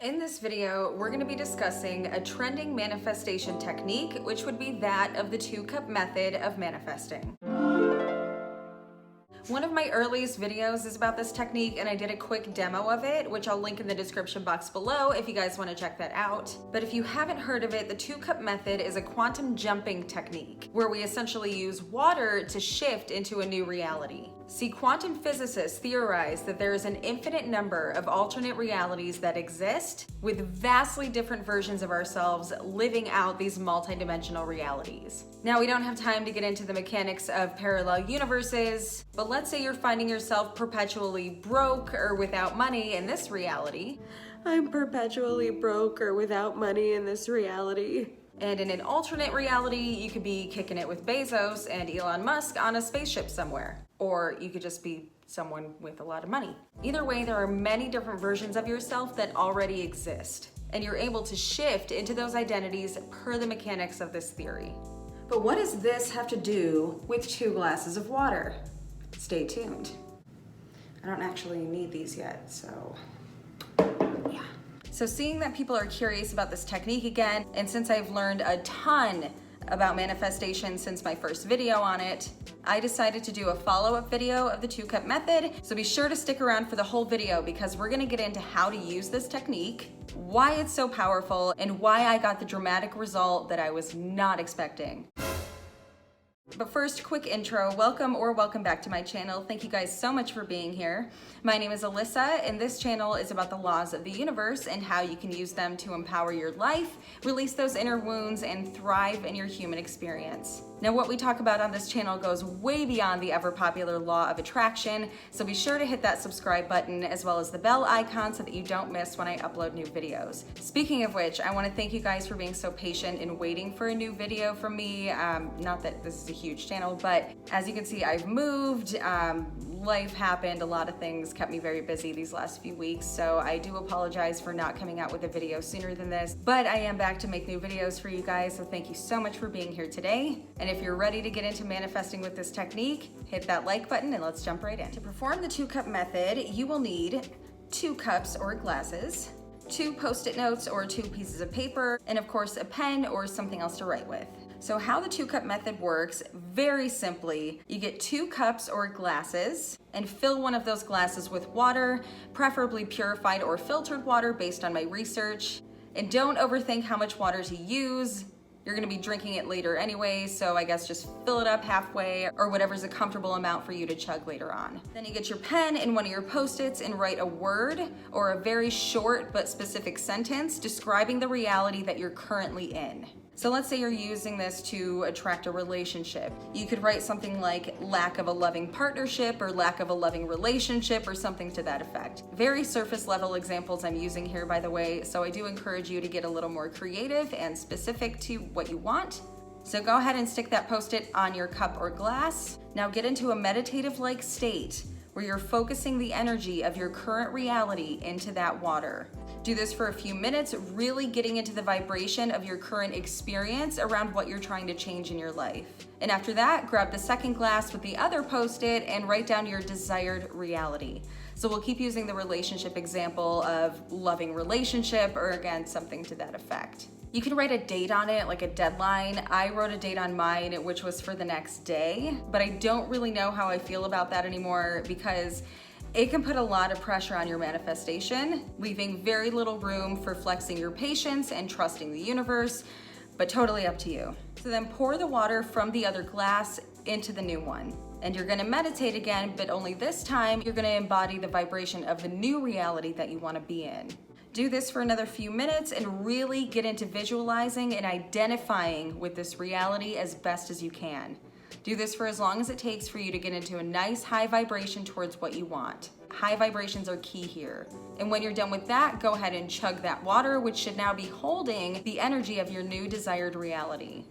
In this video, we're going to be discussing a trending manifestation technique, which would be that of the 2-cup method of manifesting. One of my earliest videos is about this technique, and I did a quick demo of it, which I'll link in the description box below if you guys want to check that out. But if you haven't heard of it, the 2-cup method is a quantum jumping technique where we essentially use water to shift into a new reality. See, quantum physicists theorize that there is an infinite number of alternate realities that exist, with vastly different versions of ourselves living out these multidimensional realities. Now, we don't have time to get into the mechanics of parallel universes, but let's say you're finding yourself perpetually broke or without money in this reality. I'm perpetually broke or without money in this reality. And in an alternate reality, you could be kicking it with Bezos and Elon Musk on a spaceship somewhere. Or you could just be someone with a lot of money. Either way, there are many different versions of yourself that already exist, and you're able to shift into those identities per the mechanics of this theory. But what does this have to do with 2 glasses of water? Stay tuned. I don't actually need these yet, so yeah. So seeing that people are curious about this technique again, and since I've learned a ton about manifestation since my first video on it, I decided to do a follow-up video of the 2-cup method. So be sure to stick around for the whole video because we're gonna get into how to use this technique, why it's so powerful, and why I got the dramatic result that I was not expecting. But first, quick intro. Welcome back to my channel. Thank you guys so much for being here. My name is Alyssa, and this channel is about the laws of the universe and how you can use them to empower your life, release those inner wounds, and thrive in your human experience. Now, what we talk about on this channel goes way beyond the ever-popular law of attraction, so be sure to hit that subscribe button as well as the bell icon so that you don't miss when I upload new videos. Speaking of which, I want to thank you guys for being so patient in waiting for a new video from me. Not that this is a huge channel, but as you can see, I've moved, life happened, a lot of things kept me very busy these last few weeks, so I do apologize for not coming out with a video sooner than this, but I am back to make new videos for you guys, so thank you so much for being here today. And if you're ready to get into manifesting with this technique, hit that like button and let's jump right in. To perform the 2-cup method, you will need 2 cups or glasses, 2 post-it notes or 2 pieces of paper, and of course a pen or something else to write with. So how the 2-cup method works, very simply, you get 2 cups or glasses and fill one of those glasses with water, preferably purified or filtered water based on my research. And don't overthink how much water to use. You're gonna be drinking it later anyway, so I guess just fill it up halfway or whatever's a comfortable amount for you to chug later on. Then you get your pen and one of your post-its and write a word or a very short but specific sentence describing the reality that you're currently in. So let's say you're using this to attract a relationship. You could write something like lack of a loving partnership or lack of a loving relationship or something to that effect. Very surface level examples I'm using here, by the way, so I do encourage you to get a little more creative and specific to what you want. So go ahead and stick that post-it on your cup or glass. Now get into a meditative-like state where you're focusing the energy of your current reality into that water. Do this for a few minutes, really getting into the vibration of your current experience around what you're trying to change in your life. And after that, grab the second glass with the other post-it and write down your desired reality. So we'll keep using the relationship example of loving relationship, or again, something to that effect. You can write a date on it, like a deadline. I wrote a date on mine, which was for the next day, but I don't really know how I feel about that anymore because it can put a lot of pressure on your manifestation, leaving very little room for flexing your patience and trusting the universe, but totally up to you. So then pour the water from the other glass into the new one. And you're gonna meditate again, but only this time you're gonna embody the vibration of the new reality that you wanna be in. Do this for another few minutes and really get into visualizing and identifying with this reality as best as you can. Do this for as long as it takes for you to get into a nice high vibration towards what you want. High vibrations are key here. And when you're done with that, go ahead and chug that water, which should now be holding the energy of your new desired reality.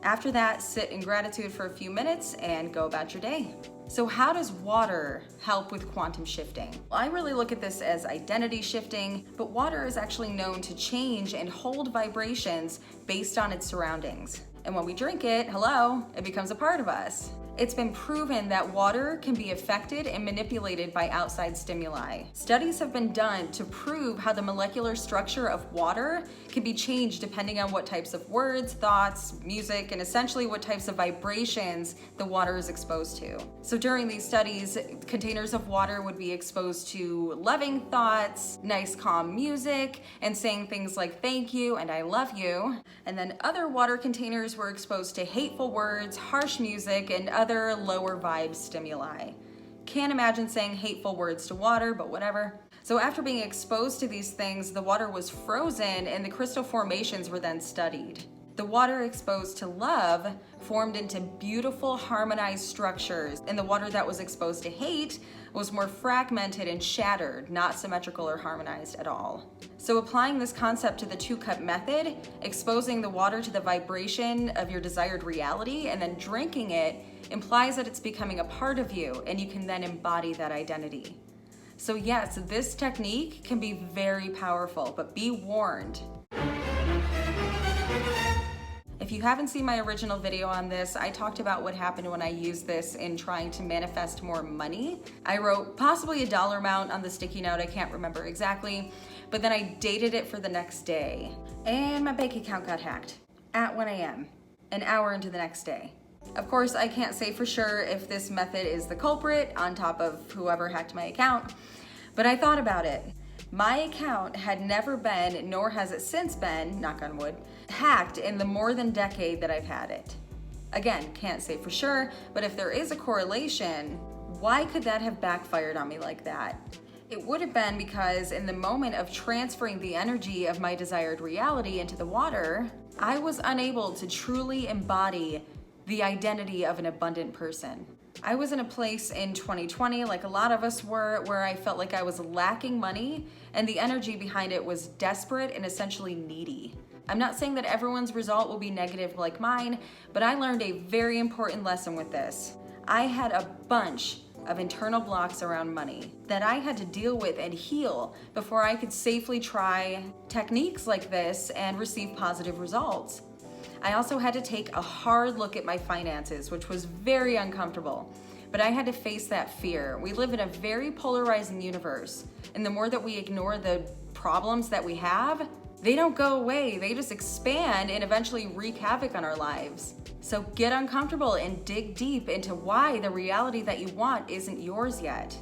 After that, sit in gratitude for a few minutes and go about your day. So how does water help with quantum shifting? Well, I really look at this as identity shifting, but water is actually known to change and hold vibrations based on its surroundings. And when we drink it, it becomes a part of us. It's been proven that water can be affected and manipulated by outside stimuli. Studies have been done to prove how the molecular structure of water can be changed depending on what types of words, thoughts, music, and essentially what types of vibrations the water is exposed to. So during these studies, containers of water would be exposed to loving thoughts, nice calm music, and saying things like thank you and I love you. And then other water containers were exposed to hateful words, harsh music, and other lower vibe stimuli. Can't imagine saying hateful words to water, but whatever. So after being exposed to these things, the water was frozen and the crystal formations were then studied. The water exposed to love formed into beautiful harmonized structures, and the water that was exposed to hate was more fragmented and shattered, not symmetrical or harmonized at all. So applying this concept to the 2-cup method, exposing the water to the vibration of your desired reality and then drinking it implies that it's becoming a part of you and you can then embody that identity. So yes, this technique can be very powerful, but be warned. If you haven't seen my original video on this, I talked about what happened when I used this in trying to manifest more money. I wrote possibly a dollar amount on the sticky note, I can't remember exactly, but then I dated it for the next day, and my bank account got hacked at 1 a.m., an hour into the next day. Of course, I can't say for sure if this method is the culprit on top of whoever hacked my account, but I thought about it. My account had never been, nor has it since been, knock on wood, hacked in the more than decade that I've had it. Again, can't say for sure, but if there is a correlation, why could that have backfired on me like that? It would have been because in the moment of transferring the energy of my desired reality into the water, I was unable to truly embody the identity of an abundant person. I was in a place in 2020, like a lot of us were, where I felt like I was lacking money and the energy behind it was desperate and essentially needy. I'm not saying that everyone's result will be negative like mine, but I learned a very important lesson with this. I had a bunch of internal blocks around money that I had to deal with and heal before I could safely try techniques like this and receive positive results. I also had to take a hard look at my finances, which was very uncomfortable, but I had to face that fear. We live in a very polarizing universe, and the more that we ignore the problems that we have, they don't go away, they just expand and eventually wreak havoc on our lives. So get uncomfortable and dig deep into why the reality that you want isn't yours yet.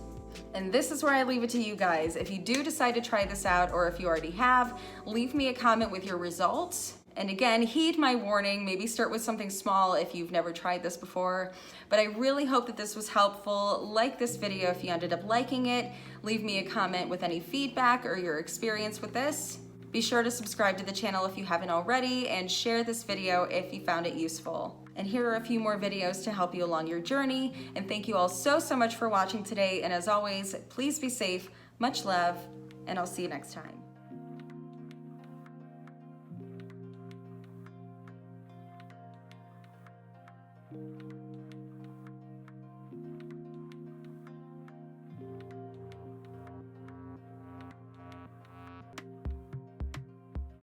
And this is where I leave it to you guys. If you do decide to try this out, or if you already have, leave me a comment with your results. And again, heed my warning, maybe start with something small if you've never tried this before. But I really hope that this was helpful. Like this video if you ended up liking it. Leave me a comment with any feedback or your experience with this. Be sure to subscribe to the channel if you haven't already, and share this video if you found it useful. And here are a few more videos to help you along your journey. And thank you all so much for watching today. And as always, please be safe, much love, and I'll see you next time.